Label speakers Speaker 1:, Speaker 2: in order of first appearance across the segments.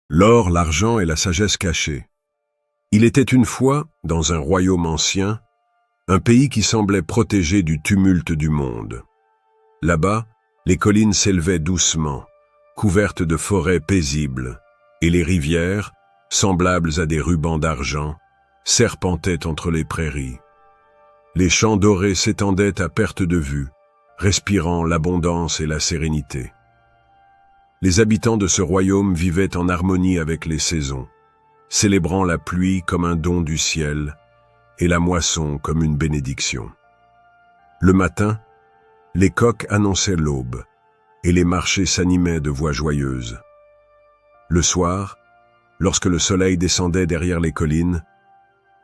Speaker 1: L'or, l'argent et la sagesse cachée. Il était une fois, dans un royaume ancien, un pays qui semblait protégé du tumulte du monde. Là-bas, les collines s'élevaient doucement, couvertes de forêts paisibles, et les rivières, semblables à des rubans d'argent, serpentaient entre les prairies. Les champs dorés s'étendaient à perte de vue, respirant l'abondance et la sérénité. Les habitants de ce royaume vivaient en harmonie avec les saisons, célébrant la pluie comme un don du ciel et la moisson comme une bénédiction. Le matin, les coqs annonçaient l'aube et les marchés s'animaient de voix joyeuses. Le soir, lorsque le soleil descendait derrière les collines,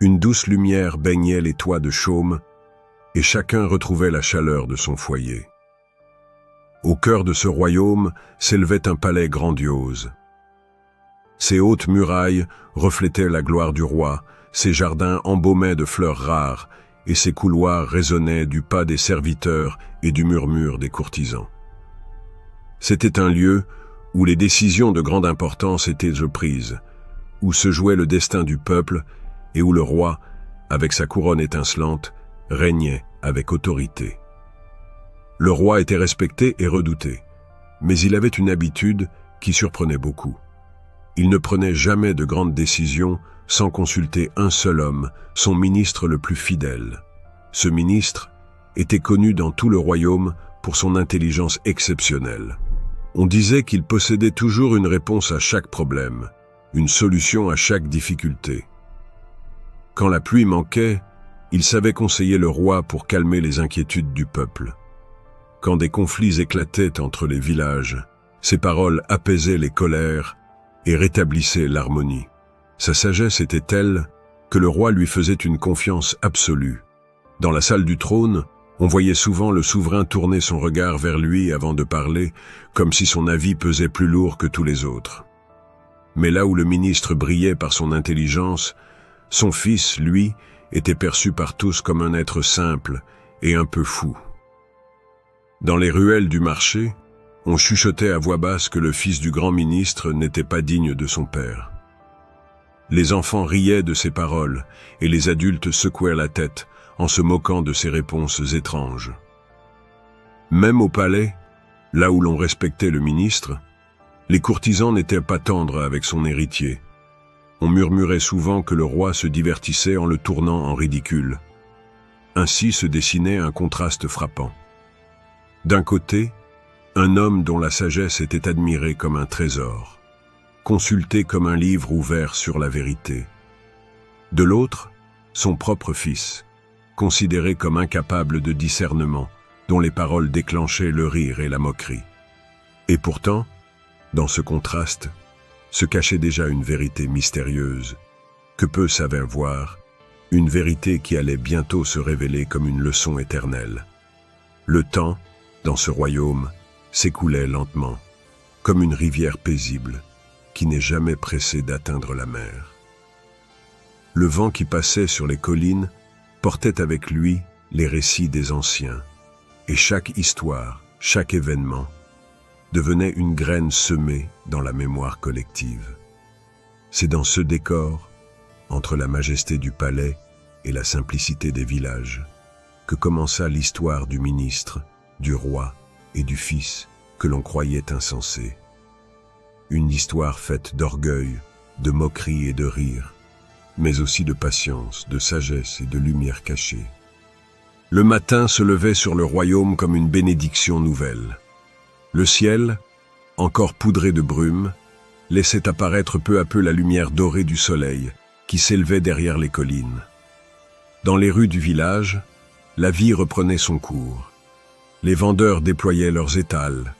Speaker 1: une douce lumière baignait les toits de chaume et chacun retrouvait la chaleur de son foyer. Au cœur de ce royaume s'élevait un palais grandiose. Ses hautes murailles reflétaient la gloire du roi, ses jardins embaumaient de fleurs rares, et ses couloirs résonnaient du pas des serviteurs et du murmure des courtisans. C'était un lieu où les décisions de grande importance étaient prises, où se jouait le destin du peuple et où le roi, avec sa couronne étincelante, régnait avec autorité. Le roi était respecté et redouté, mais il avait une habitude qui surprenait beaucoup. Il ne prenait jamais de grandes décisions sans consulter un seul homme, son ministre le plus fidèle. Ce ministre était connu dans tout le royaume pour son intelligence exceptionnelle. On disait qu'il possédait toujours une réponse à chaque problème, une solution à chaque difficulté. Quand la pluie manquait, il savait conseiller le roi pour calmer les inquiétudes du peuple. Quand des conflits éclataient entre les villages, ses paroles apaisaient les colères et rétablissaient l'harmonie. Sa sagesse était telle que le roi lui faisait une confiance absolue. Dans la salle du trône, on voyait souvent le souverain tourner son regard vers lui avant de parler, comme si son avis pesait plus lourd que tous les autres. Mais là où le ministre brillait par son intelligence, son fils, lui, était perçu par tous comme un être simple et un peu fou. Dans les ruelles du marché, on chuchotait à voix basse que le fils du grand ministre n'était pas digne de son père. Les enfants riaient de ses paroles et les adultes secouaient la tête en se moquant de ses réponses étranges. Même au palais, là où l'on respectait le ministre, les courtisans n'étaient pas tendres avec son héritier. On murmurait souvent que le roi se divertissait en le tournant en ridicule. Ainsi se dessinait un contraste frappant. D'un côté, un homme dont la sagesse était admirée comme un trésor, consulté comme un livre ouvert sur la vérité. De l'autre, son propre fils, considéré comme incapable de discernement, dont les paroles déclenchaient le rire et la moquerie. Et pourtant, dans ce contraste, se cachait déjà une vérité mystérieuse, que peu savaient voir, une vérité qui allait bientôt se révéler comme une leçon éternelle. Le temps, dans ce royaume, s'écoulait lentement, comme une rivière paisible, qui n'est jamais pressée d'atteindre la mer. Le vent qui passait sur les collines portait avec lui les récits des anciens, et chaque histoire, chaque événement, devenait une graine semée dans la mémoire collective. C'est dans ce décor, entre la majesté du palais et la simplicité des villages, que commença l'histoire du ministre, du roi et du fils que l'on croyait insensé. Une histoire faite d'orgueil, de moquerie et de rire, mais aussi de patience, de sagesse et de lumière cachée. Le matin se levait sur le royaume comme une bénédiction nouvelle. Le ciel, encore poudré de brume, laissait apparaître peu à peu la lumière dorée du soleil qui s'élevait derrière les collines. Dans les rues du village, la vie reprenait son cours. Les vendeurs déployaient leurs étals,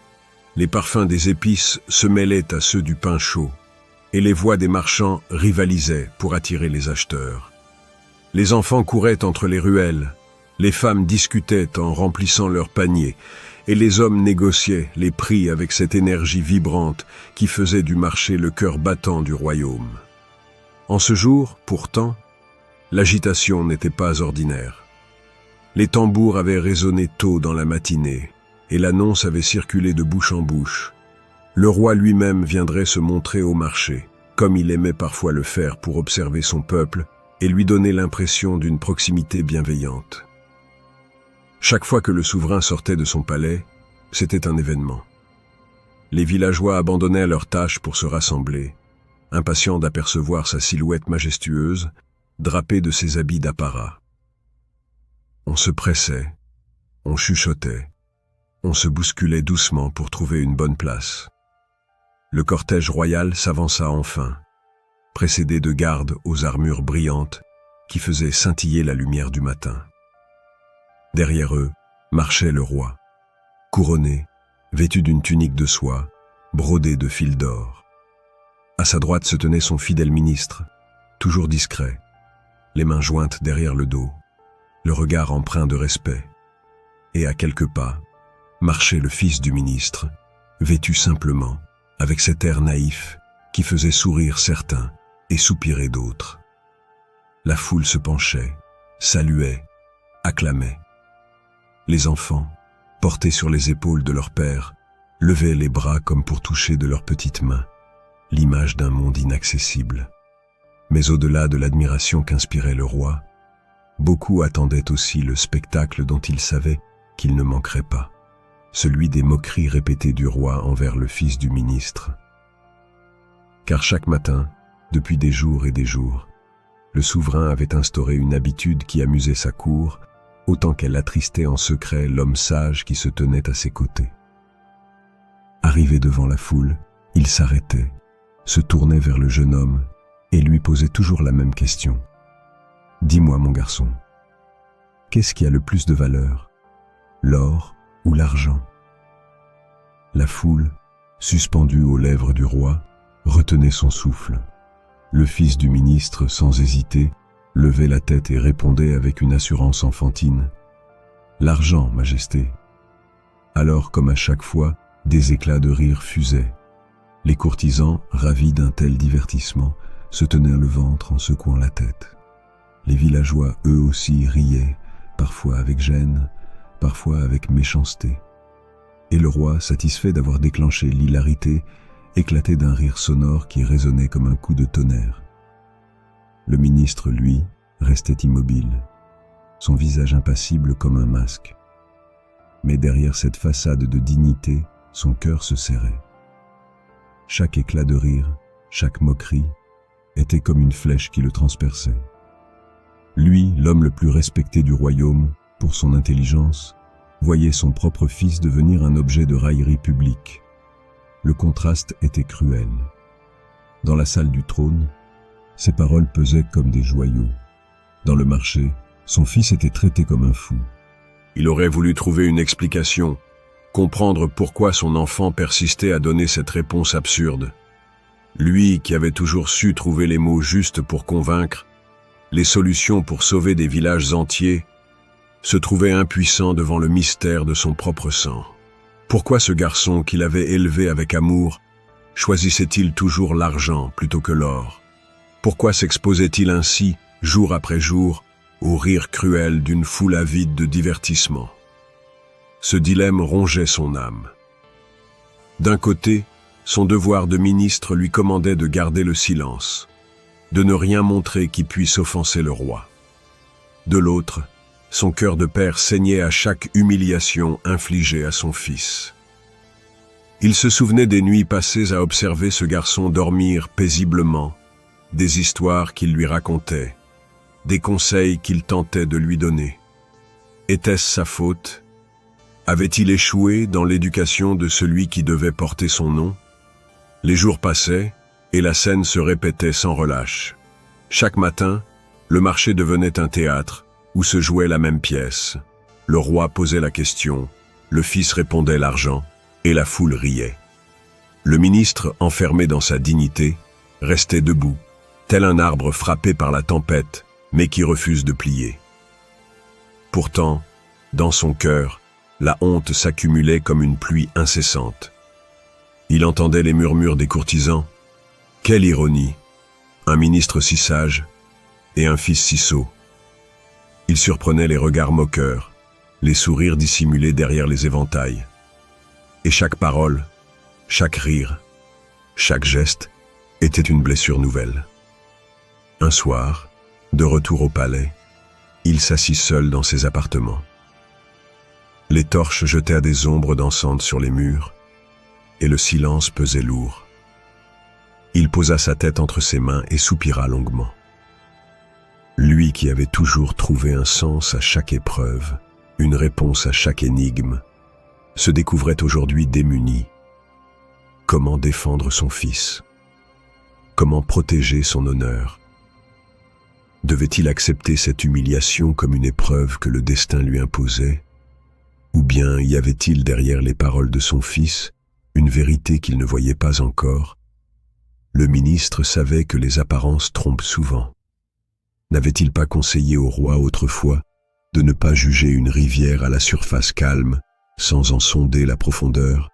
Speaker 1: les parfums des épices se mêlaient à ceux du pain chaud, et les voix des marchands rivalisaient pour attirer les acheteurs. Les enfants couraient entre les ruelles, les femmes discutaient en remplissant leurs paniers, et les hommes négociaient les prix avec cette énergie vibrante qui faisait du marché le cœur battant du royaume. En ce jour, pourtant, l'agitation n'était pas ordinaire. Les tambours avaient résonné tôt dans la matinée, et l'annonce avait circulé de bouche en bouche. Le roi lui-même viendrait se montrer au marché, comme il aimait parfois le faire pour observer son peuple et lui donner l'impression d'une proximité bienveillante. Chaque fois que le souverain sortait de son palais, c'était un événement. Les villageois abandonnaient leurs tâches pour se rassembler, impatients d'apercevoir sa silhouette majestueuse, drapée de ses habits d'apparat. On se pressait, on chuchotait, on se bousculait doucement pour trouver une bonne place. Le cortège royal s'avança enfin, précédé de gardes aux armures brillantes qui faisaient scintiller la lumière du matin. Derrière eux marchait le roi, couronné, vêtu d'une tunique de soie, brodée de fils d'or. À sa droite se tenait son fidèle ministre, toujours discret, les mains jointes derrière le dos, le regard empreint de respect. Et à quelques pas, marchait le fils du ministre, vêtu simplement, avec cet air naïf qui faisait sourire certains et soupirer d'autres. La foule se penchait, saluait, acclamait. Les enfants, portés sur les épaules de leur père, levaient les bras comme pour toucher de leurs petites mains l'image d'un monde inaccessible. Mais au-delà de l'admiration qu'inspirait le roi, beaucoup attendaient aussi le spectacle dont ils savaient qu'il ne manquerait pas, celui des moqueries répétées du roi envers le fils du ministre. Car chaque matin, depuis des jours et des jours, le souverain avait instauré une habitude qui amusait sa cour, autant qu'elle attristait en secret l'homme sage qui se tenait à ses côtés. Arrivé devant la foule, il s'arrêtait, se tournait vers le jeune homme et lui posait toujours la même question. « Dis-moi, mon garçon, qu'est-ce qui a le plus de valeur, l'or ou l'argent ?» La foule, suspendue aux lèvres du roi, retenait son souffle. Le fils du ministre, sans hésiter, levait la tête et répondait avec une assurance enfantine. « L'argent, Majesté. » Alors, comme à chaque fois, des éclats de rire fusaient. Les courtisans, ravis d'un tel divertissement, se tenaient le ventre en secouant la tête. Les villageois, eux aussi, riaient, parfois avec gêne, parfois avec méchanceté. Et le roi, satisfait d'avoir déclenché l'hilarité, éclatait d'un rire sonore qui résonnait comme un coup de tonnerre. Le ministre, lui, restait immobile, son visage impassible comme un masque. Mais derrière cette façade de dignité, son cœur se serrait. Chaque éclat de rire, chaque moquerie, était comme une flèche qui le transperçait. Lui, l'homme le plus respecté du royaume, pour son intelligence, voyait son propre fils devenir un objet de raillerie publique. Le contraste était cruel. Dans la salle du trône, ses paroles pesaient comme des joyaux. Dans le marché, son fils était traité comme un fou. Il aurait voulu trouver une explication, comprendre pourquoi son enfant persistait à donner cette réponse absurde. Lui qui avait toujours su trouver les mots justes pour convaincre, les solutions pour sauver des villages entiers, se trouvait impuissant devant le mystère de son propre sang. Pourquoi ce garçon qu'il avait élevé avec amour choisissait-il toujours l'argent plutôt que l'or? Pourquoi s'exposait-il ainsi, jour après jour, au rire cruel d'une foule avide de divertissement? Ce dilemme rongeait son âme. D'un côté, son devoir de ministre lui commandait de garder le silence, de ne rien montrer qui puisse offenser le roi. De l'autre, son cœur de père saignait à chaque humiliation infligée à son fils. Il se souvenait des nuits passées à observer ce garçon dormir paisiblement, des histoires qu'il lui racontait, des conseils qu'il tentait de lui donner. Était-ce sa faute? Avait-il échoué dans l'éducation de celui qui devait porter son nom? Les jours passaient, et la scène se répétait sans relâche. Chaque matin, le marché devenait un théâtre, où se jouait la même pièce. Le roi posait la question, le fils répondait l'argent, et la foule riait. Le ministre, enfermé dans sa dignité, restait debout, tel un arbre frappé par la tempête, mais qui refuse de plier. Pourtant, dans son cœur, la honte s'accumulait comme une pluie incessante. Il entendait les murmures des courtisans. Quelle ironie! Un ministre si sage et un fils si sot. Il surprenait les regards moqueurs, les sourires dissimulés derrière les éventails. Et chaque parole, chaque rire, chaque geste était une blessure nouvelle. Un soir, de retour au palais, il s'assit seul dans ses appartements. Les torches jetèrent des ombres dansantes sur les murs, et le silence pesait lourd. Il posa sa tête entre ses mains et soupira longuement. Lui qui avait toujours trouvé un sens à chaque épreuve, une réponse à chaque énigme, se découvrait aujourd'hui démuni. Comment défendre son fils? Comment protéger son honneur? Devait-il accepter cette humiliation comme une épreuve que le destin lui imposait? Ou bien y avait-il derrière les paroles de son fils une vérité qu'il ne voyait pas encore? Le ministre savait que les apparences trompent souvent. N'avait-il pas conseillé au roi autrefois de ne pas juger une rivière à la surface calme sans en sonder la profondeur?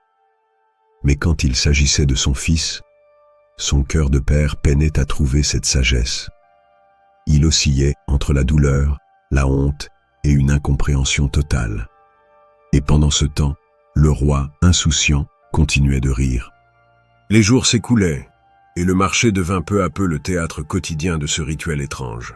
Speaker 1: Mais quand il s'agissait de son fils, son cœur de père peinait à trouver cette sagesse. Il oscillait entre la douleur, la honte et une incompréhension totale. Et pendant ce temps, le roi, insouciant, continuait de rire. Les jours s'écoulaient, et le marché devint peu à peu le théâtre quotidien de ce rituel étrange.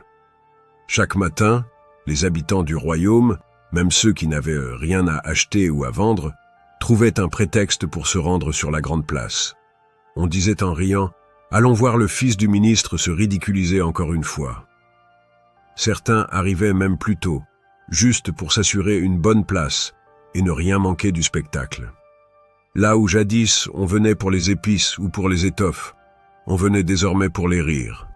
Speaker 1: Chaque matin, les habitants du royaume, même ceux qui n'avaient rien à acheter ou à vendre, trouvaient un prétexte pour se rendre sur la grande place. On disait en riant « Allons voir le fils du ministre se ridiculiser encore une fois ». Certains arrivaient même plus tôt, juste pour s'assurer une bonne place et ne rien manquer du spectacle. Là où jadis on venait pour les épices ou pour les étoffes, on venait désormais pour les rires.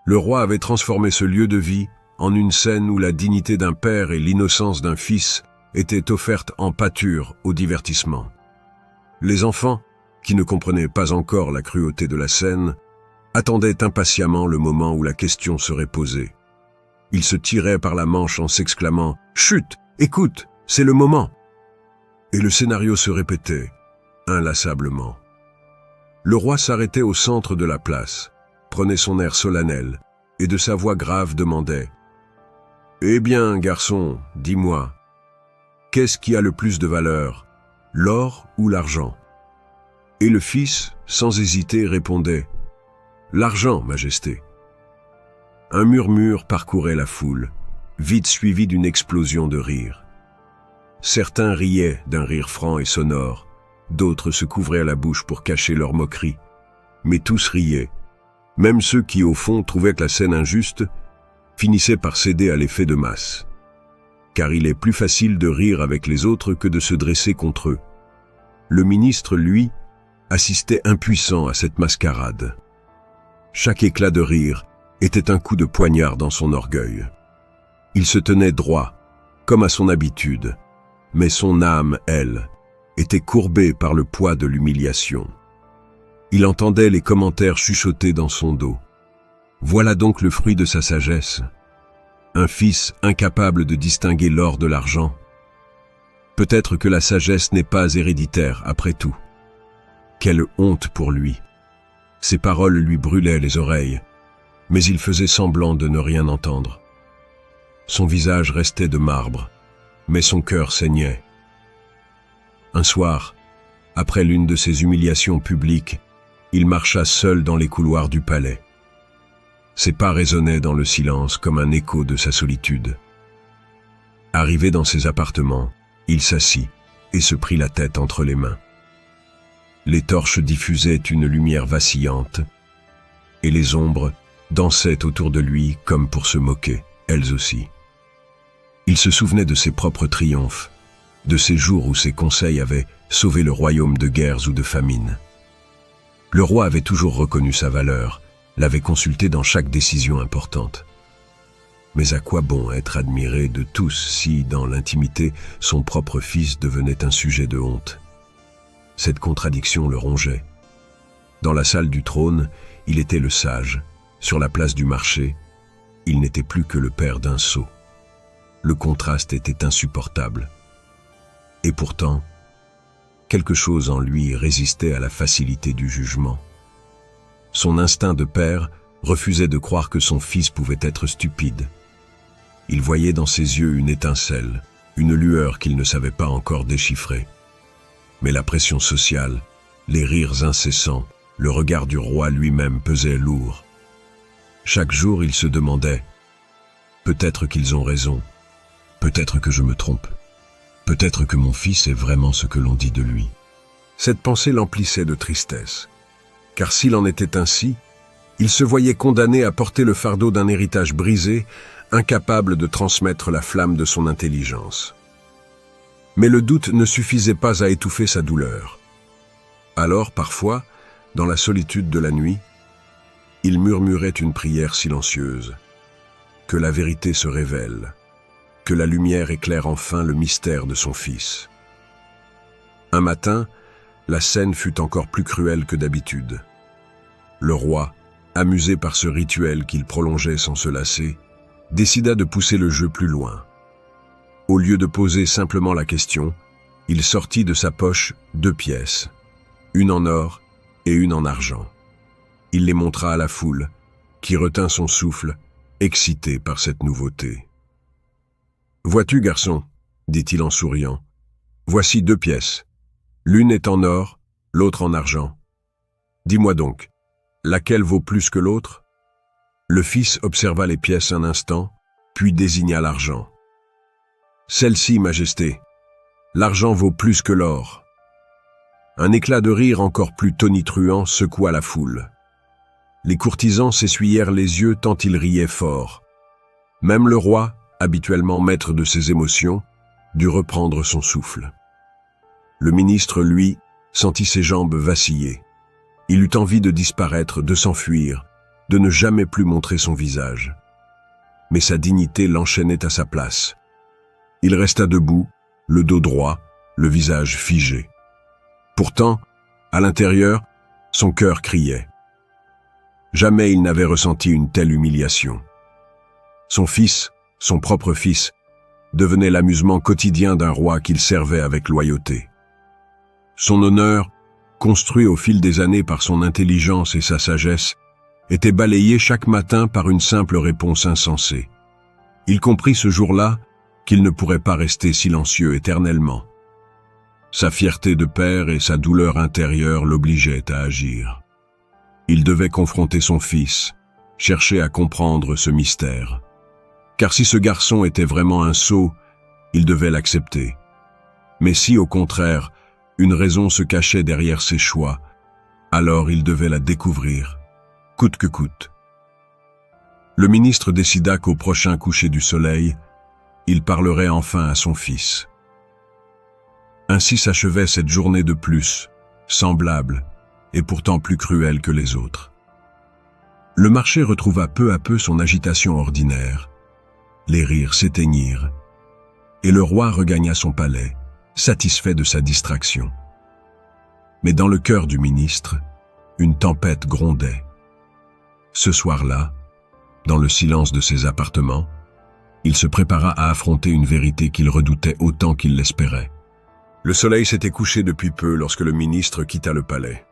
Speaker 1: Le roi avait transformé ce lieu de vie en une scène où la dignité d'un père et l'innocence d'un fils étaient offertes en pâture au divertissement. Les enfants, qui ne comprenaient pas encore la cruauté de la scène, attendaient impatiemment le moment où la question serait posée. Ils se tiraient par la manche en s'exclamant « Chut, écoute, c'est le moment !» Et le scénario se répétait, inlassablement. Le roi s'arrêtait au centre de la place, prenait son air solennel, et de sa voix grave demandait « Eh bien, garçon, dis-moi, qu'est-ce qui a le plus de valeur, l'or ou l'argent ?» Et le fils, sans hésiter, répondait « L'argent, Majesté !» Un murmure parcourait la foule, vite suivi d'une explosion de rire. Certains riaient d'un rire franc et sonore, d'autres se couvraient la bouche pour cacher leur moquerie. Mais tous riaient. Même ceux qui, au fond, trouvaient que la scène injuste, finissaient par céder à l'effet de masse. Car il est plus facile de rire avec les autres que de se dresser contre eux. Le ministre, lui, assistait impuissant à cette mascarade. Chaque éclat de rire était un coup de poignard dans son orgueil. Il se tenait droit, comme à son habitude, mais son âme, elle, était courbée par le poids de l'humiliation. Il entendait les commentaires chuchoter dans son dos. Voilà donc le fruit de sa sagesse. Un fils incapable de distinguer l'or de l'argent. Peut-être que la sagesse n'est pas héréditaire, après tout. Quelle honte pour lui. Ses paroles lui brûlaient les oreilles, mais il faisait semblant de ne rien entendre. Son visage restait de marbre, mais son cœur saignait. Un soir, après l'une de ces humiliations publiques, il marcha seul dans les couloirs du palais. Ses pas résonnaient dans le silence comme un écho de sa solitude. Arrivé dans ses appartements, il s'assit et se prit la tête entre les mains. Les torches diffusaient une lumière vacillante, et les ombres dansaient autour de lui comme pour se moquer, elles aussi. Il se souvenait de ses propres triomphes, de ces jours où ses conseils avaient sauvé le royaume de guerres ou de famines. Le roi avait toujours reconnu sa valeur, l'avait consulté dans chaque décision importante. Mais à quoi bon être admiré de tous si, dans l'intimité, son propre fils devenait un sujet de honte? Cette contradiction le rongeait. Dans la salle du trône, il était le sage. Sur la place du marché, il n'était plus que le père d'un sot. Le contraste était insupportable. Et pourtant, quelque chose en lui résistait à la facilité du jugement. Son instinct de père refusait de croire que son fils pouvait être stupide. Il voyait dans ses yeux une étincelle, une lueur qu'il ne savait pas encore déchiffrer. Mais la pression sociale, les rires incessants Le regard du roi lui-même pesait lourd. Chaque jour, il se demandait « Peut-être qu'ils ont raison, peut-être que je me trompe, peut-être que mon fils est vraiment ce que l'on dit de lui. » Cette pensée l'emplissait de tristesse, car s'il en était ainsi, il se voyait condamné à porter le fardeau d'un héritage brisé, incapable de transmettre la flamme de son intelligence. Mais le doute ne suffisait pas à étouffer sa douleur. Alors, parfois, dans la solitude de la nuit, il murmurait une prière silencieuse. Que la vérité se révèle, que la lumière éclaire enfin le mystère de son fils. Un matin, la scène fut encore plus cruelle que d'habitude. Le roi, amusé par ce rituel qu'il prolongeait sans se lasser, décida de pousser le jeu plus loin. Au lieu de poser simplement la question, il sortit de sa poche 2 pièces, une en or et une en argent. Il les montra à la foule, qui retint son souffle, excité par cette nouveauté. « Vois-tu, garçon, dit-il en souriant, voici 2 pièces. L'une est en or, l'autre en argent. Dis-moi donc, laquelle vaut plus que l'autre ?» Le fils observa les pièces un instant, puis désigna l'argent. « Celle-ci, Majesté. L'argent vaut plus que l'or. » Un éclat de rire encore plus tonitruant secoua la foule. Les courtisans s'essuyèrent les yeux tant ils riaient fort. Même le roi, habituellement maître de ses émotions, dut reprendre son souffle. Le ministre, lui, sentit ses jambes vaciller. Il eut envie de disparaître, de s'enfuir, de ne jamais plus montrer son visage. Mais sa dignité l'enchaînait à sa place. Il resta debout, le dos droit, le visage figé. Pourtant, à l'intérieur, son cœur criait. Jamais il n'avait ressenti une telle humiliation. Son fils, son propre fils, devenait l'amusement quotidien d'un roi qu'il servait avec loyauté. Son honneur, construit au fil des années par son intelligence et sa sagesse, était balayé chaque matin par une simple réponse insensée. Il comprit ce jour-là qu'il ne pourrait pas rester silencieux éternellement. Sa fierté de père et sa douleur intérieure l'obligeaient à agir. Il devait confronter son fils, chercher à comprendre ce mystère. Car si ce garçon était vraiment un sot, il devait l'accepter. Mais si, au contraire, une raison se cachait derrière ses choix, alors il devait la découvrir, coûte que coûte. Le ministre décida qu'au prochain coucher du soleil, il parlerait enfin à son fils. Ainsi s'achevait cette journée de plus, semblable, et pourtant plus cruelle que les autres. Le marché retrouva peu à peu son agitation ordinaire. Les rires s'éteignirent, et le roi regagna son palais, satisfait de sa distraction. Mais dans le cœur du ministre, une tempête grondait. Ce soir-là, dans le silence de ses appartements, il se prépara à affronter une vérité qu'il redoutait autant qu'il l'espérait. Le soleil s'était couché depuis peu lorsque le ministre quitta le palais.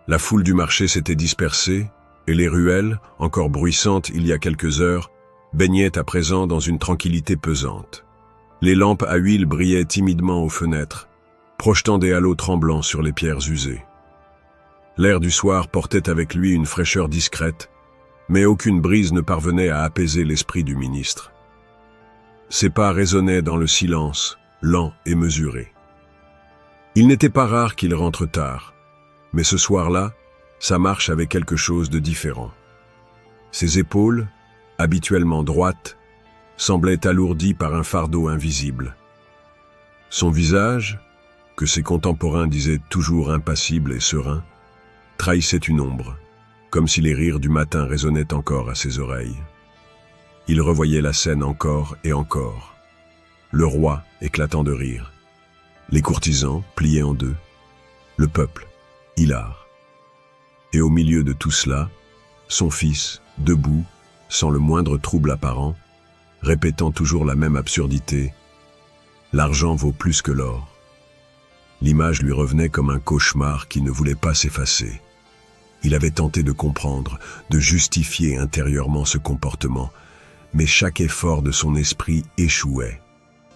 Speaker 1: La foule du marché s'était dispersée, et les ruelles, encore bruissantes il y a quelques heures, baignaient à présent dans une tranquillité pesante. Les lampes à huile brillaient timidement aux fenêtres, projetant des halos tremblants sur les pierres usées. L'air du soir portait avec lui une fraîcheur discrète, mais aucune brise ne parvenait à apaiser l'esprit du ministre. Ses pas résonnaient dans le silence, lent et mesuré. Il n'était pas rare qu'il rentre tard, mais ce soir-là, sa marche avait quelque chose de différent. Ses épaules, habituellement droites, semblaient alourdies par un fardeau invisible. Son visage, que ses contemporains disaient toujours impassible et serein, trahissait une ombre, comme si les rires du matin résonnaient encore à ses oreilles. Il revoyait la scène encore et encore. Le roi éclatant de rire, les courtisans pliés en deux, le peuple hilar. Et au milieu de tout cela, son fils, debout, sans le moindre trouble apparent, répétant toujours la même absurdité, « L'argent vaut plus que l'or ». L'image lui revenait comme un cauchemar qui ne voulait pas s'effacer. Il avait tenté de comprendre, de justifier intérieurement ce comportement, mais chaque effort de son esprit échouait.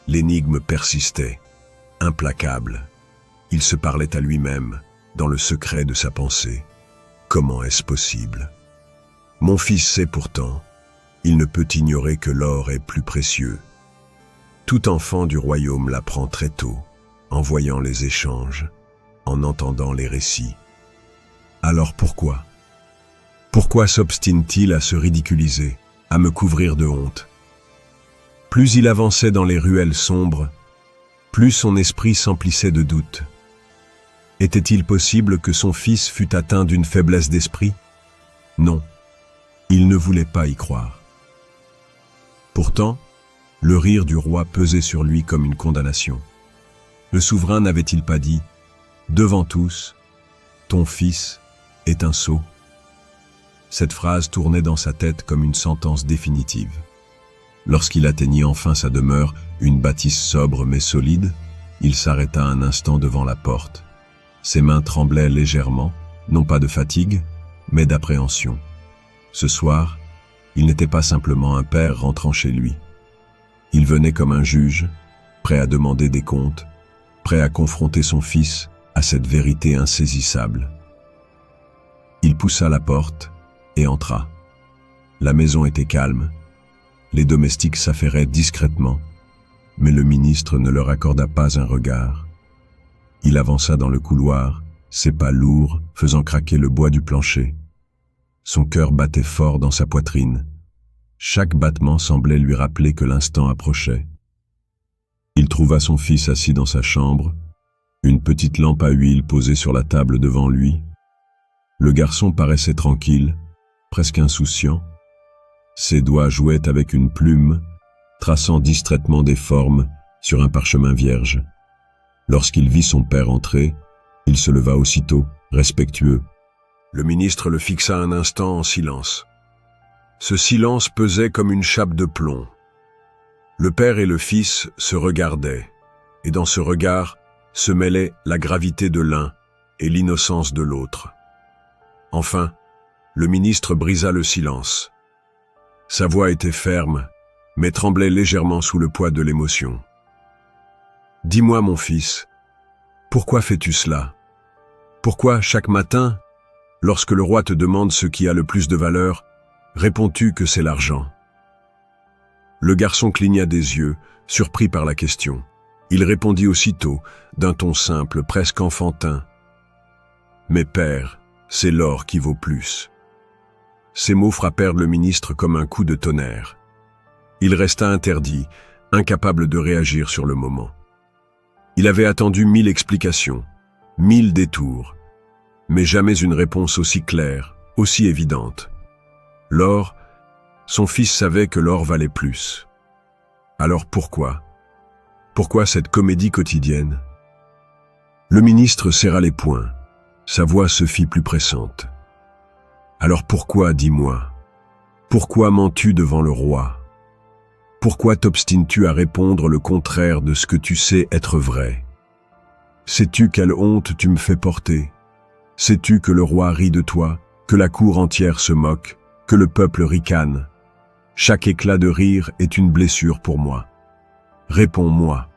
Speaker 1: L'énigme persistait, implacable. Il se parlait à lui-même, dans le secret de sa pensée. Comment est-ce possible? Mon fils sait pourtant, il ne peut ignorer que l'or est plus précieux. Tout enfant du royaume l'apprend très tôt, en voyant les échanges, en entendant les récits. Alors pourquoi? Pourquoi s'obstine-t-il à se ridiculiser, à me couvrir de honte? Plus il avançait dans les ruelles sombres, plus son esprit s'emplissait de doutes. Était-il possible que son fils fût atteint d'une faiblesse d'esprit? Non, il ne voulait pas y croire. Pourtant, le rire du roi pesait sur lui comme une condamnation. Le souverain n'avait-il pas dit, devant tous, « Ton fils est un sot » ? Cette phrase tournait dans sa tête comme une sentence définitive. Lorsqu'il atteignit enfin sa demeure, une bâtisse sobre mais solide, il s'arrêta un instant devant la porte. Ses mains tremblaient légèrement, non pas de fatigue, mais d'appréhension. Ce soir, il n'était pas simplement un père rentrant chez lui. Il venait comme un juge, prêt à demander des comptes, prêt à confronter son fils à cette vérité insaisissable. Il poussa la porte et entra. La maison était calme. Les domestiques s'affairaient discrètement, mais le ministre ne leur accorda pas un regard. Il avança dans le couloir, ses pas lourds faisant craquer le bois du plancher. Son cœur battait fort dans sa poitrine. Chaque battement semblait lui rappeler que l'instant approchait. Il trouva son fils assis dans sa chambre, une petite lampe à huile posée sur la table devant lui. Le garçon paraissait tranquille, presque insouciant. Ses doigts jouaient avec une plume, traçant distraitement des formes sur un parchemin vierge. Lorsqu'il vit son père entrer, il se leva aussitôt, respectueux. Le ministre le fixa un instant en silence. Ce silence pesait comme une chape de plomb. Le père et le fils se regardaient, et dans ce regard se mêlait la gravité de l'un et l'innocence de l'autre. Enfin, le ministre brisa le silence. Sa voix était ferme, mais tremblait légèrement sous le poids de l'émotion. « Dis-moi, mon fils, pourquoi fais-tu cela? Pourquoi, chaque matin, lorsque le roi te demande ce qui a le plus de valeur, réponds-tu que c'est l'argent ?» Le garçon cligna des yeux, surpris par la question. Il répondit aussitôt, d'un ton simple, presque enfantin. « Mais père, c'est l'or qui vaut plus. » Ces mots frappèrent le ministre comme un coup de tonnerre. Il resta interdit, incapable de réagir sur le moment. Il avait attendu 1000 explications, 1000 détours, mais jamais une réponse aussi claire, aussi évidente. L'or, son fils savait que l'or valait plus. Alors pourquoi? Pourquoi cette comédie quotidienne? Le ministre serra les poings. Sa voix se fit plus pressante. Alors pourquoi, dis-moi? Pourquoi mens-tu devant le roi? Pourquoi t'obstines-tu à répondre le contraire de ce que tu sais être vrai? Sais-tu quelle honte tu me fais porter? Sais-tu que le roi rit de toi, que la cour entière se moque, que le peuple ricane? Chaque éclat de rire est une blessure pour moi. Réponds-moi.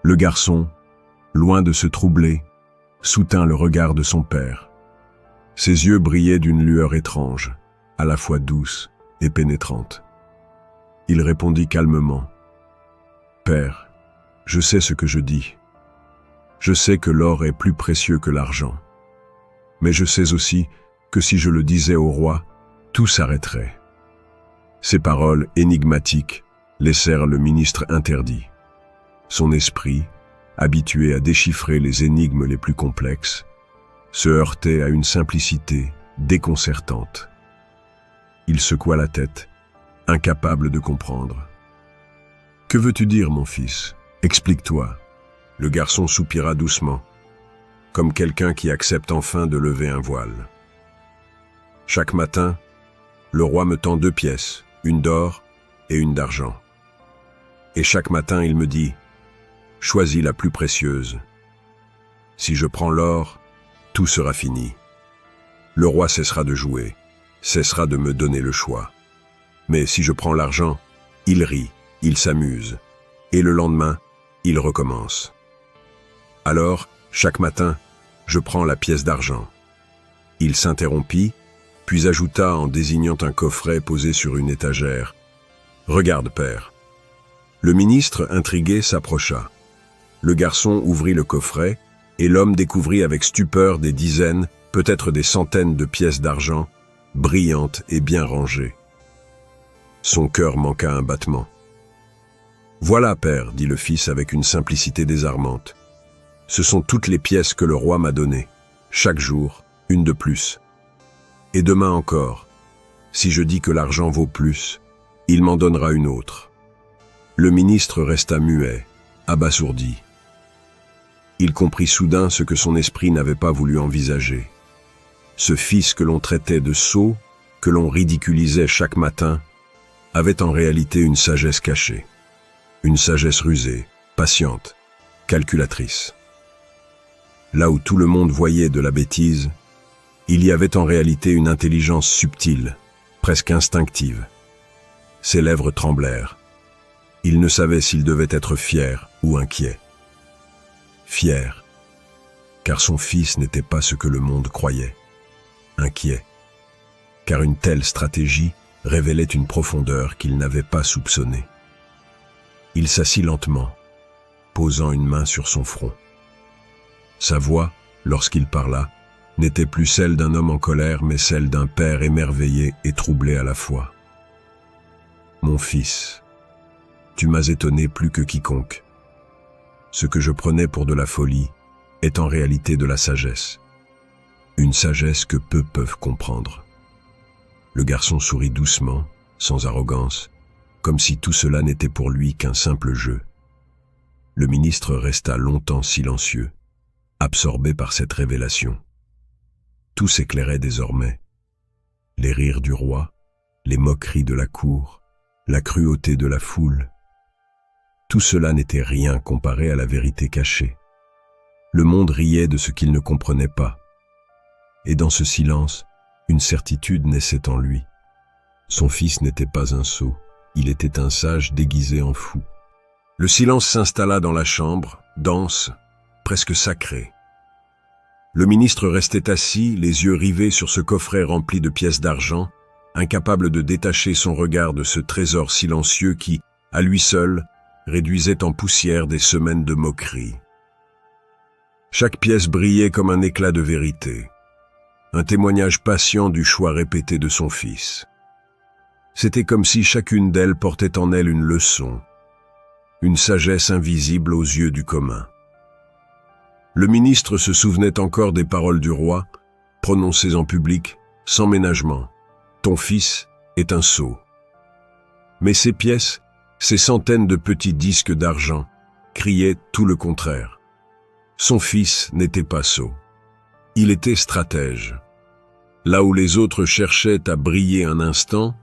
Speaker 1: Le garçon, loin de se troubler, soutint le regard de son père. Ses yeux brillaient d'une lueur étrange, à la fois douce et pénétrante. Il répondit calmement. « Père, je sais ce que je dis. Je sais que l'or est plus précieux que l'argent. Mais je sais aussi que si je le disais au roi, tout s'arrêterait. » Ces paroles énigmatiques laissèrent le ministre interdit. Son esprit, habitué à déchiffrer les énigmes les plus complexes, se heurtait à une simplicité déconcertante. Il secoua la tête, incapable de comprendre. « Que veux-tu dire, mon fils? Explique-toi. » Le garçon soupira doucement, comme quelqu'un qui accepte enfin de lever un voile. « Chaque matin, le roi me tend 2 pièces, une d'or et une d'argent. Et chaque matin, il me dit « Choisis la plus précieuse. Si je prends l'or, tout sera fini. Le roi cessera de jouer, cessera de me donner le choix. Mais si je prends l'argent, il rit, il s'amuse, et le lendemain, il recommence. Alors, chaque matin, je prends la pièce d'argent. Il s'interrompit, puis ajouta en désignant un coffret posé sur une étagère. « Regarde, père. » Le ministre, intrigué, s'approcha. Le garçon ouvrit le coffret, et l'homme découvrit avec stupeur des dizaines, peut-être des centaines de pièces d'argent, brillantes et bien rangées. Son cœur manqua un battement. « Voilà, père, dit le fils avec une simplicité désarmante. Ce sont toutes les pièces que le roi m'a données. Chaque jour, une de plus. Et demain encore, si je dis que l'argent vaut plus, il m'en donnera une autre. » Le ministre resta muet, abasourdi. Il comprit soudain ce que son esprit n'avait pas voulu envisager. Ce fils que l'on traitait de sot, que l'on ridiculisait chaque matin, avait en réalité une sagesse cachée. Une sagesse rusée, patiente, calculatrice. Là où tout le monde voyait de la bêtise, il y avait en réalité une intelligence subtile, presque instinctive. Ses lèvres tremblèrent. Il ne savait s'il devait être fier ou inquiet. Fier, car son fils n'était pas ce que le monde croyait. Inquiet, car une telle stratégie révélait une profondeur qu'il n'avait pas soupçonnée. Il s'assit lentement, posant une main sur son front. Sa voix, lorsqu'il parla, n'était plus celle d'un homme en colère, mais celle d'un père émerveillé et troublé à la fois. « Mon fils, tu m'as étonné plus que quiconque. Ce que je prenais pour de la folie est en réalité de la sagesse. Une sagesse que peu peuvent comprendre. » Le garçon sourit doucement, sans arrogance, comme si tout cela n'était pour lui qu'un simple jeu. Le ministre resta longtemps silencieux, absorbé par cette révélation. Tout s'éclairait désormais. Les rires du roi, les moqueries de la cour, la cruauté de la foule. Tout cela n'était rien comparé à la vérité cachée. Le monde riait de ce qu'il ne comprenait pas. Et dans ce silence, une certitude naissait en lui. Son fils n'était pas un sot, il était un sage déguisé en fou. Le silence s'installa dans la chambre, dense, presque sacré. Le ministre restait assis, les yeux rivés sur ce coffret rempli de pièces d'argent, incapable de détacher son regard de ce trésor silencieux qui, à lui seul, réduisait en poussière des semaines de moquerie. Chaque pièce brillait comme un éclat de vérité, un témoignage patient du choix répété de son fils. C'était comme si chacune d'elles portait en elle une leçon, une sagesse invisible aux yeux du commun. Le ministre se souvenait encore des paroles du roi, prononcées en public, sans ménagement. « Ton fils est un sot. » Mais ces pièces, ces centaines de petits disques d'argent, criaient tout le contraire. Son fils n'était pas sot. Il était stratège. Là où les autres cherchaient à briller un instant,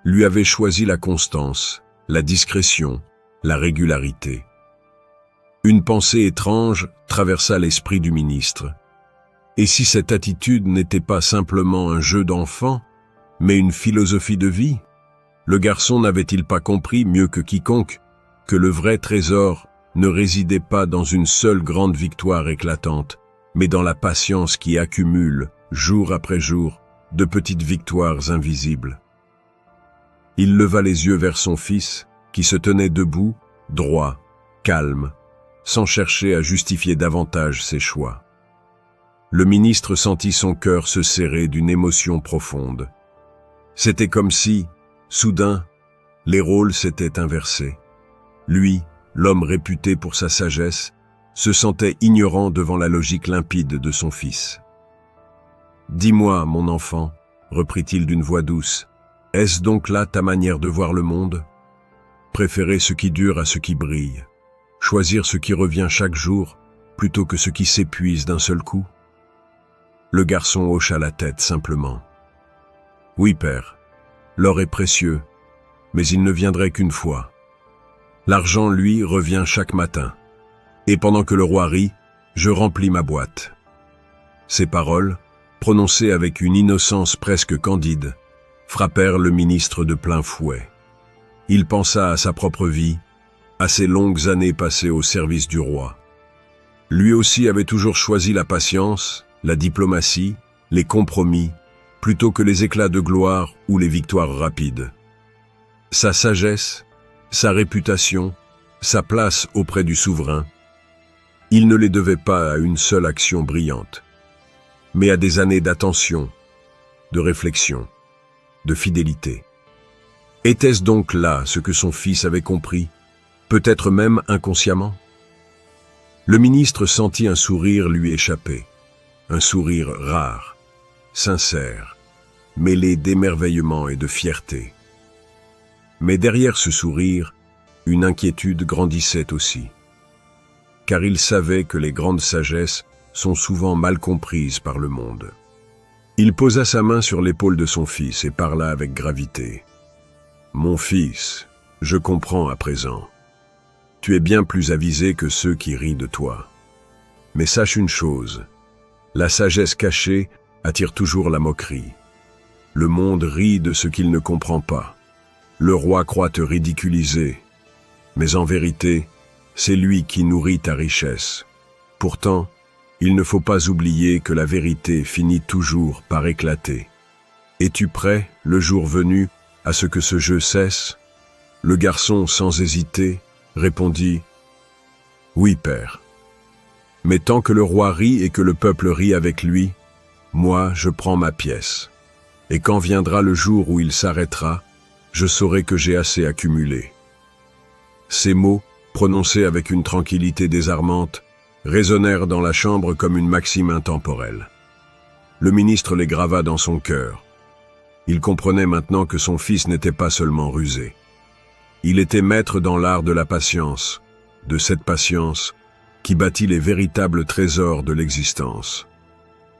Speaker 1: lui avait choisi la constance, la discrétion, la régularité. Une pensée étrange traversa l'esprit du ministre. Et si cette attitude n'était pas simplement un jeu d'enfant, mais une philosophie de vie, le garçon n'avait-il pas compris mieux que quiconque que le vrai trésor ne résidait pas dans une seule grande victoire éclatante, mais dans la patience qui accumule, jour après jour, de petites victoires invisibles. Il leva les yeux vers son fils, qui se tenait debout, droit, calme, sans chercher à justifier davantage ses choix. Le ministre sentit son cœur se serrer d'une émotion profonde. C'était comme si, soudain, les rôles s'étaient inversés. Lui, l'homme réputé pour sa sagesse, se sentait ignorant devant la logique limpide de son fils. « Dis-moi, mon enfant, reprit-il d'une voix douce, est-ce donc là ta manière de voir le monde? Préférer ce qui dure à ce qui brille, choisir ce qui revient chaque jour plutôt que ce qui s'épuise d'un seul coup ?» Le garçon hocha la tête simplement. « Oui, père, l'or est précieux, mais il ne viendrait qu'une fois. L'argent, lui, revient chaque matin. Et pendant que le roi rit, je remplis ma boîte. » Ces paroles, prononcées avec une innocence presque candide, frappèrent le ministre de plein fouet. Il pensa à sa propre vie, à ses longues années passées au service du roi. Lui aussi avait toujours choisi la patience, la diplomatie, les compromis, plutôt que les éclats de gloire ou les victoires rapides. Sa sagesse, sa réputation, sa place auprès du souverain, il ne les devait pas à une seule action brillante, mais à des années d'attention, de réflexion, de fidélité. Était-ce donc là ce que son fils avait compris, peut-être même inconsciemment? Le ministre sentit un sourire lui échapper, un sourire rare, sincère, mêlé d'émerveillement et de fierté. Mais derrière ce sourire, une inquiétude grandissait aussi, car il savait que les grandes sagesses sont souvent mal comprises par le monde. Il posa sa main sur l'épaule de son fils et parla avec gravité. « Mon fils, je comprends à présent. Tu es bien plus avisé que ceux qui rient de toi. Mais sache une chose, la sagesse cachée attire toujours la moquerie. Le monde rit de ce qu'il ne comprend pas. Le roi croit te ridiculiser, mais en vérité, c'est lui qui nourrit ta richesse. Pourtant, il ne faut pas oublier que la vérité finit toujours par éclater. Es-tu prêt, le jour venu, à ce que ce jeu cesse? » Le garçon, sans hésiter, répondit « Oui, père. Mais tant que le roi rit et que le peuple rit avec lui, moi, je prends ma pièce. Et quand viendra le jour où il s'arrêtera, je saurai que j'ai assez accumulé. » Ces mots, prononcés avec une tranquillité désarmante, résonnèrent dans la chambre comme une maxime intemporelle. Le ministre les grava dans son cœur. Il comprenait maintenant que son fils n'était pas seulement rusé. Il était maître dans l'art de la patience, de cette patience qui bâtit les véritables trésors de l'existence.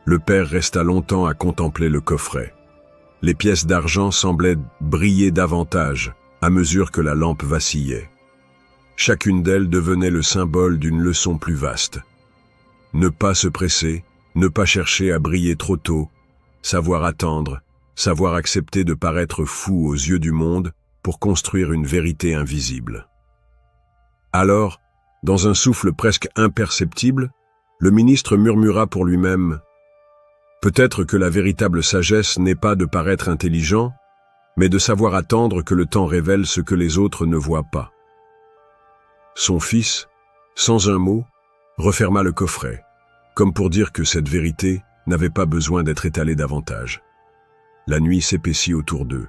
Speaker 1: Le père resta longtemps à contempler le coffret. Les pièces d'argent semblaient briller davantage à mesure que la lampe vacillait. Chacune d'elles devenait le symbole d'une leçon plus vaste. Ne pas se presser, ne pas chercher à briller trop tôt, savoir attendre, savoir accepter de paraître fou aux yeux du monde pour construire une vérité invisible. Alors, dans un souffle presque imperceptible, le ministre murmura pour lui-même « Peut-être que la véritable sagesse n'est pas de paraître intelligent, mais de savoir attendre que le temps révèle ce que les autres ne voient pas. » Son fils, sans un mot, referma le coffret, comme pour dire que cette vérité n'avait pas besoin d'être étalée davantage. La nuit s'épaissit autour d'eux.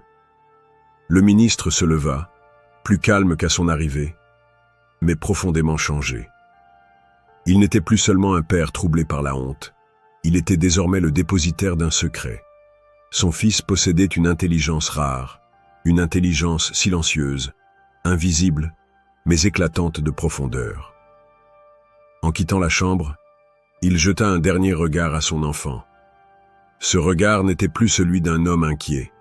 Speaker 1: Le ministre se leva, plus calme qu'à son arrivée, mais profondément changé. Il n'était plus seulement un père troublé par la honte, il était désormais le dépositaire d'un secret. Son fils possédait une intelligence rare, une intelligence silencieuse, invisible, mais éclatante de profondeur. En quittant la chambre, il jeta un dernier regard à son enfant. Ce regard n'était plus celui d'un homme inquiet,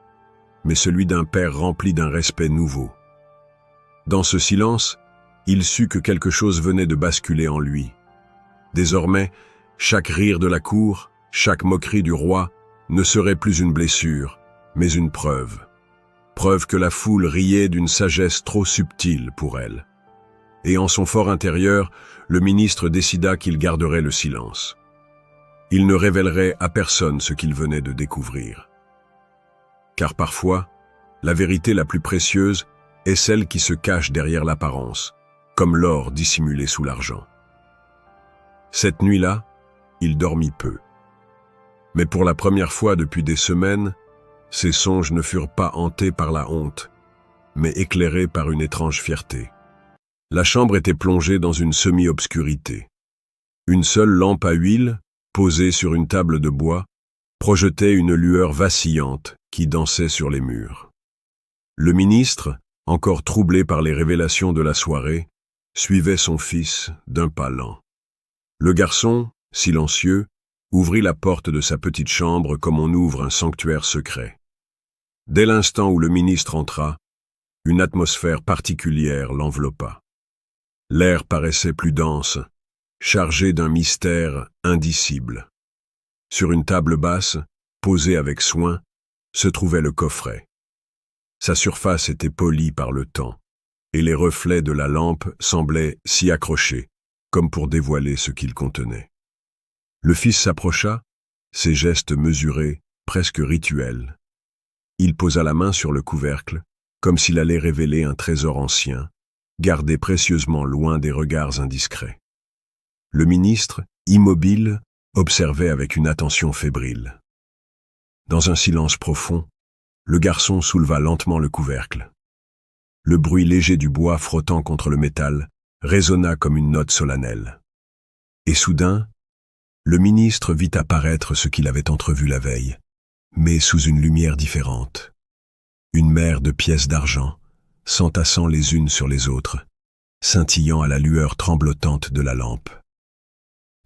Speaker 1: mais celui d'un père rempli d'un respect nouveau. Dans ce silence, il sut que quelque chose venait de basculer en lui. Désormais, chaque rire de la cour, chaque moquerie du roi ne serait plus une blessure, mais une preuve. Preuve que la foule riait d'une sagesse trop subtile pour elle. Et en son fort intérieur, le ministre décida qu'il garderait le silence. Il ne révélerait à personne ce qu'il venait de découvrir. Car parfois, la vérité la plus précieuse est celle qui se cache derrière l'apparence, comme l'or dissimulé sous l'argent. Cette nuit-là, il dormit peu. Mais pour la première fois depuis des semaines, ses songes ne furent pas hantés par la honte, mais éclairés par une étrange fierté. La chambre était plongée dans une semi-obscurité. Une seule lampe à huile, posée sur une table de bois, projetait une lueur vacillante qui dansait sur les murs. Le ministre, encore troublé par les révélations de la soirée, suivait son fils d'un pas lent. Le garçon, silencieux, ouvrit la porte de sa petite chambre comme on ouvre un sanctuaire secret. Dès l'instant où le ministre entra, une atmosphère particulière l'enveloppa. L'air paraissait plus dense, chargé d'un mystère indicible. Sur une table basse, posée avec soin, se trouvait le coffret. Sa surface était polie par le temps, et les reflets de la lampe semblaient s'y accrocher, comme pour dévoiler ce qu'il contenait. Le fils s'approcha, ses gestes mesurés, presque rituels. Il posa la main sur le couvercle, comme s'il allait révéler un trésor ancien, gardé précieusement loin des regards indiscrets. Le ministre, immobile, observait avec une attention fébrile. Dans un silence profond, le garçon souleva lentement le couvercle. Le bruit léger du bois frottant contre le métal résonna comme une note solennelle. Et soudain, le ministre vit apparaître ce qu'il avait entrevu la veille, mais sous une lumière différente. Une mer de pièces d'argent, s'entassant les unes sur les autres, scintillant à la lueur tremblotante de la lampe.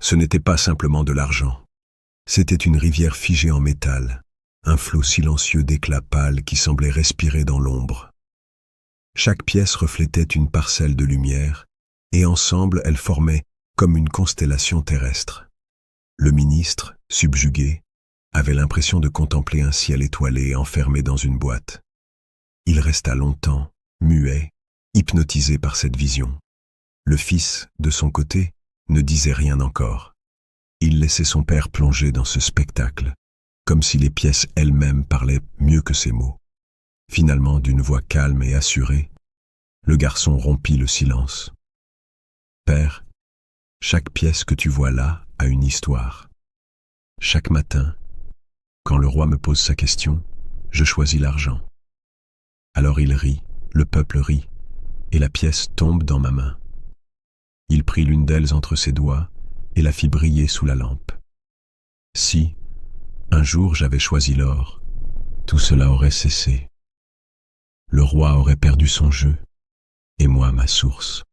Speaker 1: Ce n'était pas simplement de l'argent. C'était une rivière figée en métal, un flot silencieux d'éclats pâles qui semblait respirer dans l'ombre. Chaque pièce reflétait une parcelle de lumière, et ensemble elles formaient comme une constellation terrestre. Le ministre, subjugué, avait l'impression de contempler un ciel étoilé enfermé dans une boîte. Il resta longtemps, muet, hypnotisé par cette vision. Le fils, de son côté, ne disait rien encore. Il laissait son père plonger dans ce spectacle, comme si les pièces elles-mêmes parlaient mieux que ses mots. Finalement, d'une voix calme et assurée, le garçon rompit le silence. « Père, chaque pièce que tu vois là a une histoire. Chaque matin, quand le roi me pose sa question, je choisis l'argent. Alors il rit, le peuple rit, et la pièce tombe dans ma main. Il prit l'une d'elles entre ses doigts et la fit briller sous la lampe. Si, un jour j'avais choisi l'or, tout cela aurait cessé. Le roi aurait perdu son jeu, et moi ma source.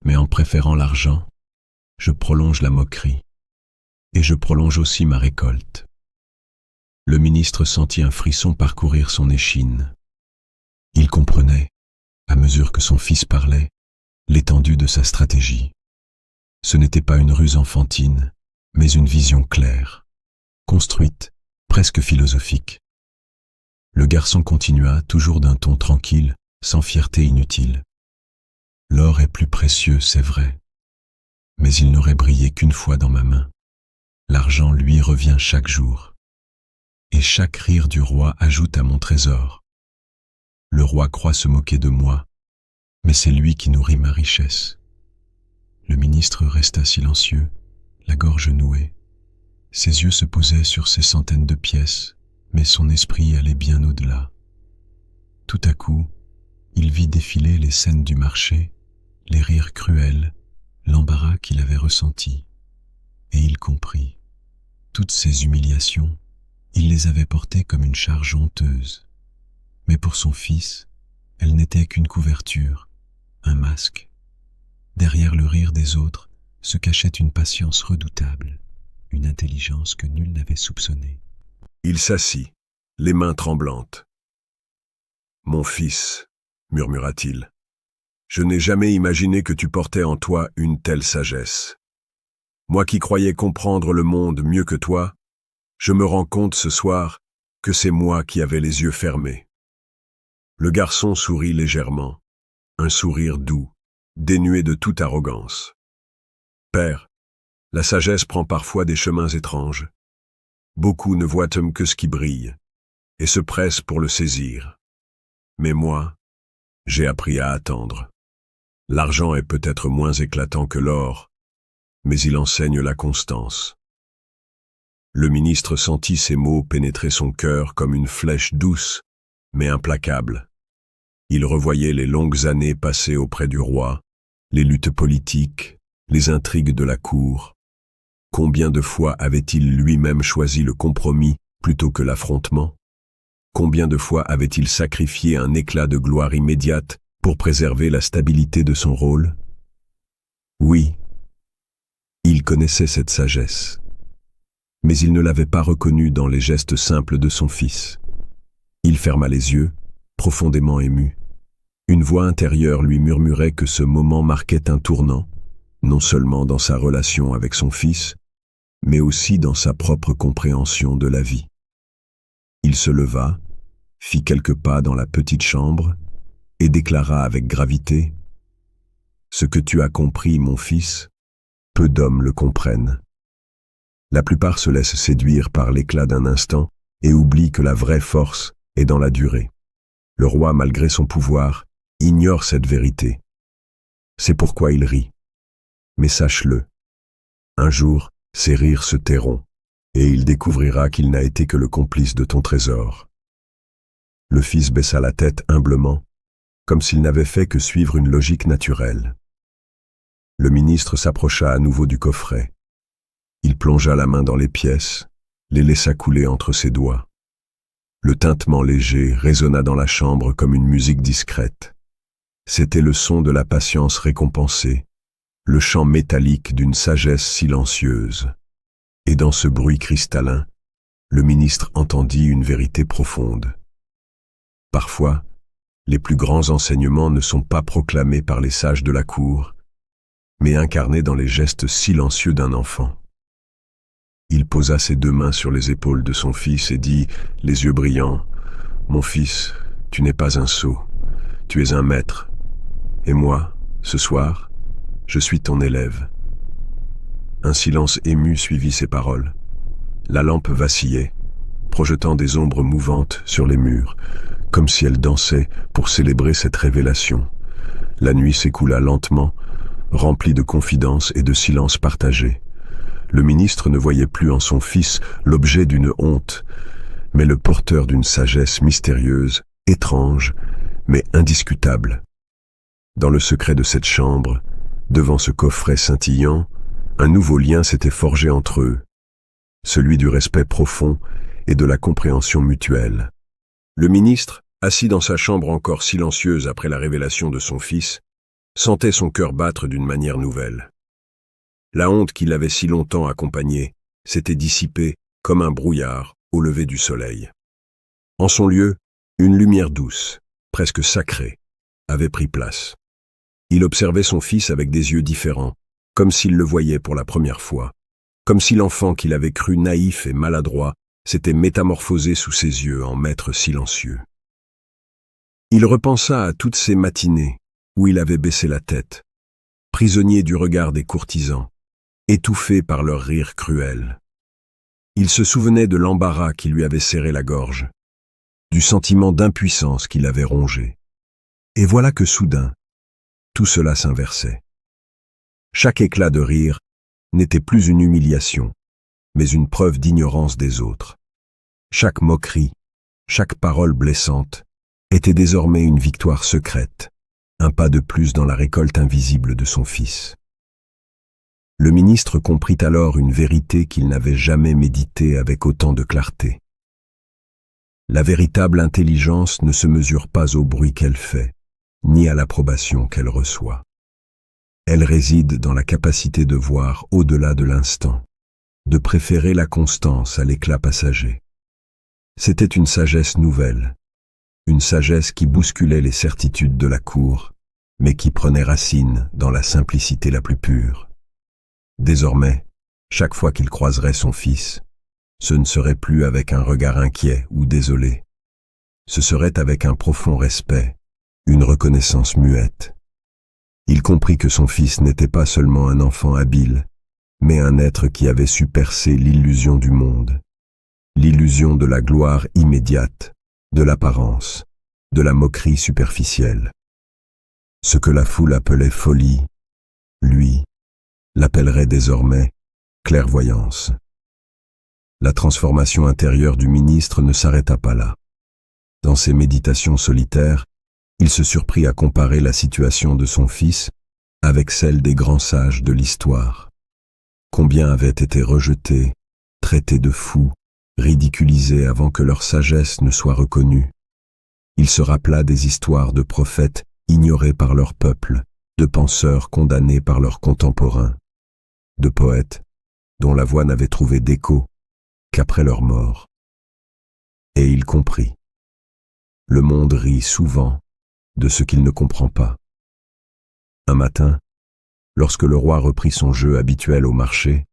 Speaker 1: Mais en préférant l'argent, je prolonge la moquerie, et je prolonge aussi ma récolte. » Le ministre sentit un frisson parcourir son échine. Il comprenait, à mesure que son fils parlait, l'étendue de sa stratégie. Ce n'était pas une ruse enfantine, mais une vision claire, construite, presque philosophique. Le garçon continua, toujours d'un ton tranquille, sans fierté inutile. « L'or est plus précieux, c'est vrai, mais il n'aurait brillé qu'une fois dans ma main. L'argent lui revient chaque jour. Et chaque rire du roi ajoute à mon trésor. Le roi croit se moquer de moi, mais c'est lui qui nourrit ma richesse. » Le ministre resta silencieux, la gorge nouée. Ses yeux se posaient sur ces centaines de pièces, mais son esprit allait bien au-delà. Tout à coup, il vit défiler les scènes du marché, les rires cruels, l'embarras qu'il avait ressenti. Et il comprit. Toutes ces humiliations, il les avait portées comme une charge honteuse. Mais pour son fils, elles n'étaient qu'une couverture, un masque. Derrière le rire des autres se cachait une patience redoutable, une intelligence que nul n'avait soupçonnée. Il s'assit, les mains tremblantes. « Mon fils, » murmura-t-il, « je n'ai jamais imaginé que tu portais en toi une telle sagesse. Moi qui croyais comprendre le monde mieux que toi, je me rends compte ce soir que c'est moi qui avais les yeux fermés. » Le garçon sourit légèrement, un sourire doux, dénué de toute arrogance. « Père, la sagesse prend parfois des chemins étranges. Beaucoup ne voient que ce qui brille, et se pressent pour le saisir. Mais moi, j'ai appris à attendre. L'argent est peut-être moins éclatant que l'or, mais il enseigne la constance. » Le ministre sentit ces mots pénétrer son cœur comme une flèche douce, mais implacable. Il revoyait les longues années passées auprès du roi, les luttes politiques, les intrigues de la cour. Combien de fois avait-il lui-même choisi le compromis plutôt que l'affrontement? Combien de fois avait-il sacrifié un éclat de gloire immédiate pour préserver la stabilité de son rôle? Oui, il connaissait cette sagesse, mais il ne l'avait pas reconnue dans les gestes simples de son fils. Il ferma les yeux, profondément ému. Une voix intérieure lui murmurait que ce moment marquait un tournant, non seulement dans sa relation avec son fils, mais aussi dans sa propre compréhension de la vie. Il se leva, fit quelques pas dans la petite chambre et déclara avec gravité : « Ce que tu as compris, mon fils, peu d'hommes le comprennent. La plupart se laissent séduire par l'éclat d'un instant et oublient que la vraie force est dans la durée. Le roi, malgré son pouvoir, ignore cette vérité. C'est pourquoi il rit. Mais sache-le, un jour, ses rires se tairont, et il découvrira qu'il n'a été que le complice de ton trésor. Le fils baissa la tête humblement, comme s'il n'avait fait que suivre une logique naturelle. Le ministre s'approcha à nouveau du coffret. Il plongea la main dans les pièces, les laissa couler entre ses doigts. Le tintement léger résonna dans la chambre comme une musique discrète. C'était le son de la patience récompensée, le chant métallique d'une sagesse silencieuse. Et dans ce bruit cristallin, le ministre entendit une vérité profonde. Parfois, les plus grands enseignements ne sont pas proclamés par les sages de la cour, mais incarnés dans les gestes silencieux d'un enfant. Il posa ses 2 mains sur les épaules de son fils et dit, les yeux brillants, « Mon fils, tu n'es pas un sot, tu es un maître. Et moi, ce soir, je suis ton élève. » Un silence ému suivit ces paroles. La lampe vacillait, projetant des ombres mouvantes sur les murs, comme si elle dansait pour célébrer cette révélation. La nuit s'écoula lentement, remplie de confidences et de silences partagés. Le ministre ne voyait plus en son fils l'objet d'une honte, mais le porteur d'une sagesse mystérieuse, étrange, mais indiscutable. Dans le secret de cette chambre, devant ce coffret scintillant, un nouveau lien s'était forgé entre eux, celui du respect profond et de la compréhension mutuelle. Le ministre, assis dans sa chambre encore silencieuse après la révélation de son fils, sentait son cœur battre d'une manière nouvelle. La honte qui l'avait si longtemps accompagné s'était dissipée comme un brouillard au lever du soleil. En son lieu, une lumière douce, presque sacrée, avait pris place. Il observait son fils avec des yeux différents, comme s'il le voyait pour la première fois, comme si l'enfant qu'il avait cru naïf et maladroit s'était métamorphosé sous ses yeux en maître silencieux. Il repensa à toutes ces matinées où il avait baissé la tête, prisonnier du regard des courtisans, étouffé par leur rire cruel. Il se souvenait de l'embarras qui lui avait serré la gorge, du sentiment d'impuissance qui l'avait rongé. Et voilà que soudain, tout cela s'inversait. Chaque éclat de rire n'était plus une humiliation, mais une preuve d'ignorance des autres. Chaque moquerie, chaque parole blessante, était désormais une victoire secrète, un pas de plus dans la récolte invisible de son fils. Le ministre comprit alors une vérité qu'il n'avait jamais méditée avec autant de clarté. La véritable intelligence ne se mesure pas au bruit qu'elle fait, ni à l'approbation qu'elle reçoit. Elle réside dans la capacité de voir au-delà de l'instant, de préférer la constance à l'éclat passager. C'était une sagesse nouvelle, une sagesse qui bousculait les certitudes de la cour, mais qui prenait racine dans la simplicité la plus pure. Désormais, chaque fois qu'il croiserait son fils, ce ne serait plus avec un regard inquiet ou désolé. Ce serait avec un profond respect, une reconnaissance muette. Il comprit que son fils n'était pas seulement un enfant habile, mais un être qui avait su percer l'illusion du monde, l'illusion de la gloire immédiate, de l'apparence, de la moquerie superficielle. Ce que la foule appelait folie, lui, l'appellerait désormais clairvoyance. La transformation intérieure du ministre ne s'arrêta pas là. Dans ses méditations solitaires, il se surprit à comparer la situation de son fils avec celle des grands sages de l'histoire. Combien avaient été rejetés, traités de fous, ridiculisés avant que leur sagesse ne soit reconnue. Il se rappela des histoires de prophètes ignorés par leur peuple, de penseurs condamnés par leurs contemporains, de poètes dont la voix n'avait trouvé d'écho qu'après leur mort. Et il comprit. Le monde rit souvent de ce qu'il ne comprend pas. Un matin, lorsque le roi reprit son jeu habituel au marché,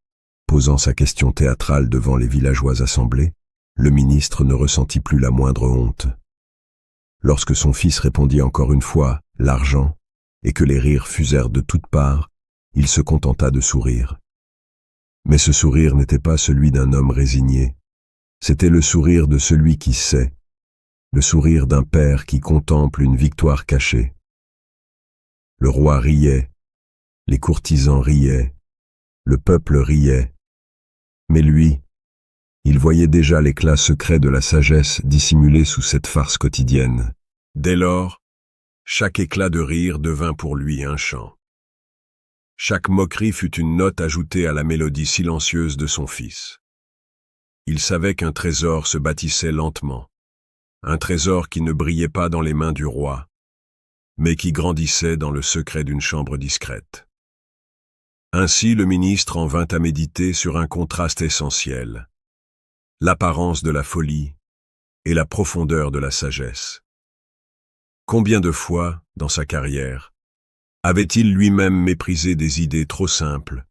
Speaker 1: posant sa question théâtrale devant les villageois assemblés, le ministre ne ressentit plus la moindre honte. Lorsque son fils répondit encore une fois « l'argent » et que les rires fusèrent de toutes parts, il se contenta de sourire. Mais ce sourire n'était pas celui d'un homme résigné. C'était le sourire de celui qui sait, le sourire d'un père qui contemple une victoire cachée. Le roi riait, les courtisans riaient, le peuple riait. Mais lui, il voyait déjà l'éclat secret de la sagesse dissimulée sous cette farce quotidienne. Dès lors, chaque éclat de rire devint pour lui un chant. Chaque moquerie fut une note ajoutée à la mélodie silencieuse de son fils. Il savait qu'un trésor se bâtissait lentement, un trésor qui ne brillait pas dans les mains du roi, mais qui grandissait dans le secret d'une chambre discrète. Ainsi le ministre en vint à méditer sur un contraste essentiel, l'apparence de la folie et la profondeur de la sagesse. Combien de fois, dans sa carrière, avait-il lui-même méprisé des idées trop simples,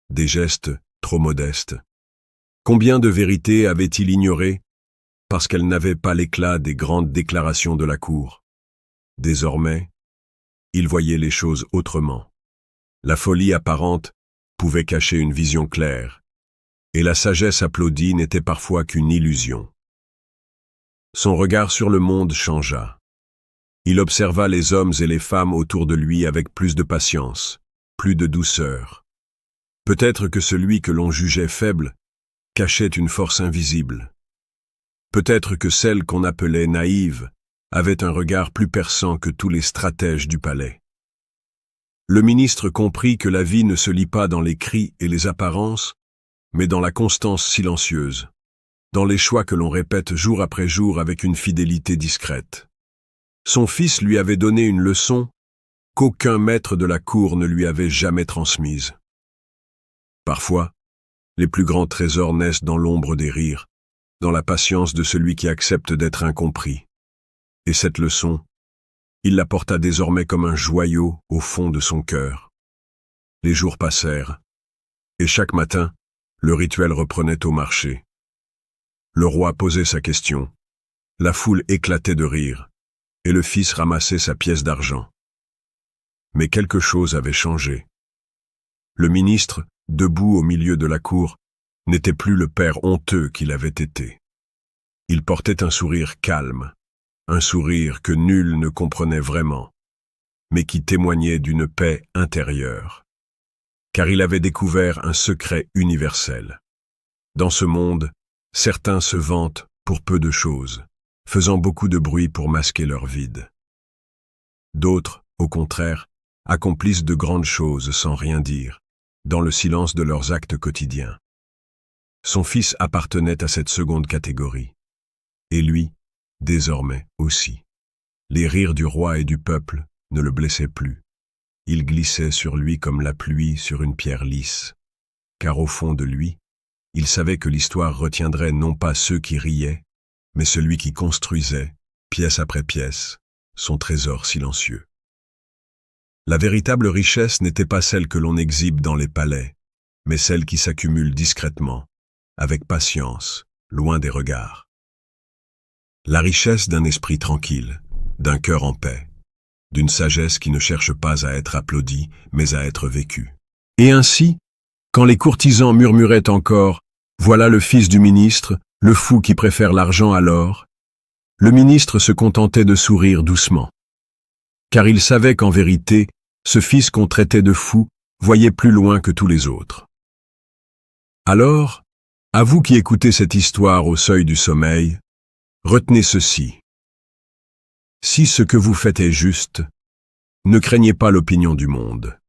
Speaker 1: des gestes trop modestes? Combien de vérités avait-il ignorées parce qu'elles n'avaient pas l'éclat des grandes déclarations de la cour? Désormais, il voyait les choses autrement. La folie apparente pouvait cacher une vision claire, et la sagesse applaudie n'était parfois qu'une illusion. Son regard sur le monde changea. Il observa les hommes et les femmes autour de lui avec plus de patience, plus de douceur. Peut-être que celui que l'on jugeait faible cachait une force invisible. Peut-être que celle qu'on appelait naïve avait un regard plus perçant que tous les stratèges du palais. Le ministre comprit que la vie ne se lit pas dans les cris et les apparences, mais dans la constance silencieuse, dans les choix que l'on répète jour après jour avec une fidélité discrète. Son fils lui avait donné une leçon qu'aucun maître de la cour ne lui avait jamais transmise. Parfois, les plus grands trésors naissent dans l'ombre des rires, dans la patience de celui qui accepte d'être incompris. Et cette leçon, il la porta désormais comme un joyau au fond de son cœur. Les jours passèrent, et chaque matin, le rituel reprenait au marché. Le roi posait sa question, la foule éclatait de rire, et le fils ramassait sa pièce d'argent. Mais quelque chose avait changé. Le ministre, debout au milieu de la cour, n'était plus le père honteux qu'il avait été. Il portait un sourire calme, un sourire que nul ne comprenait vraiment, mais qui témoignait d'une paix intérieure. Car il avait découvert un secret universel. Dans ce monde, certains se vantent pour peu de choses, faisant beaucoup de bruit pour masquer leur vide. D'autres, au contraire, accomplissent de grandes choses sans rien dire, dans le silence de leurs actes quotidiens. Son fils appartenait à cette seconde catégorie. Et lui, désormais aussi. Les rires du roi et du peuple ne le blessaient plus. Ils glissaient sur lui comme la pluie sur une pierre lisse. Car au fond de lui, il savait que l'histoire retiendrait non pas ceux qui riaient, mais celui qui construisait, pièce après pièce, son trésor silencieux. La véritable richesse n'était pas celle que l'on exhibe dans les palais, mais celle qui s'accumule discrètement, avec patience, loin des regards. La richesse d'un esprit tranquille, d'un cœur en paix, d'une sagesse qui ne cherche pas à être applaudie, mais à être vécue. Et ainsi, quand les courtisans murmuraient encore « Voilà le fils du ministre, le fou qui préfère l'argent à l'or », le ministre se contentait de sourire doucement. Car il savait qu'en vérité, ce fils qu'on traitait de fou voyait plus loin que tous les autres. Alors, à vous qui écoutez cette histoire au seuil du sommeil, retenez ceci. Si ce que vous faites est juste, ne craignez pas l'opinion du monde.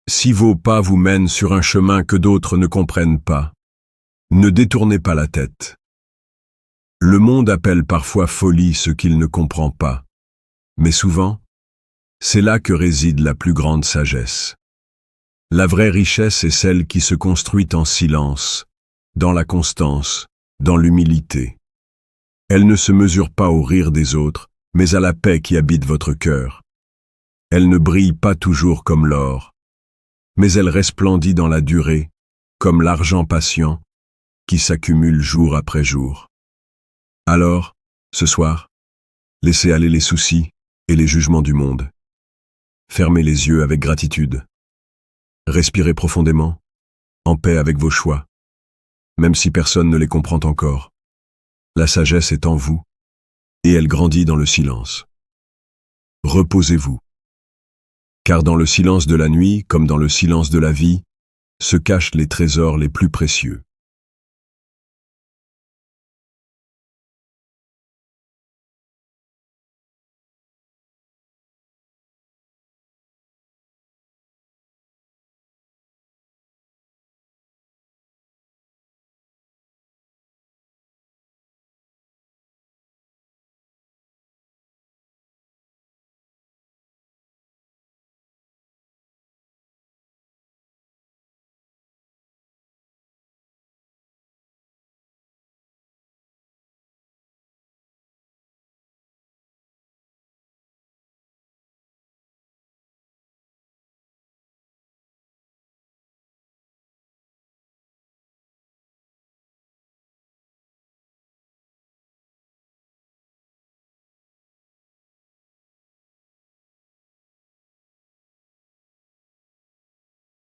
Speaker 1: Si vos pas vous mènent sur un chemin que d'autres ne comprennent pas, ne détournez pas la tête. Le monde appelle parfois folie ce qu'il ne comprend pas, mais souvent, c'est là que réside la plus grande sagesse. La vraie richesse est celle qui se construit en silence, dans la constance, dans l'humilité. Elle ne se mesure pas au rire des autres, mais à la paix qui habite votre cœur. Elle ne brille pas toujours comme l'or, mais elle resplendit dans la durée, comme l'argent patient, qui s'accumule jour après jour. Alors, ce soir, laissez aller les soucis et les jugements du monde. Fermez les yeux avec gratitude. Respirez profondément en paix avec vos choix, même si personne ne les comprend encore. La sagesse est en vous, et elle grandit dans le silence. Reposez-vous. Car dans le silence de la nuit, comme dans le silence de la vie, se cachent les trésors les plus précieux.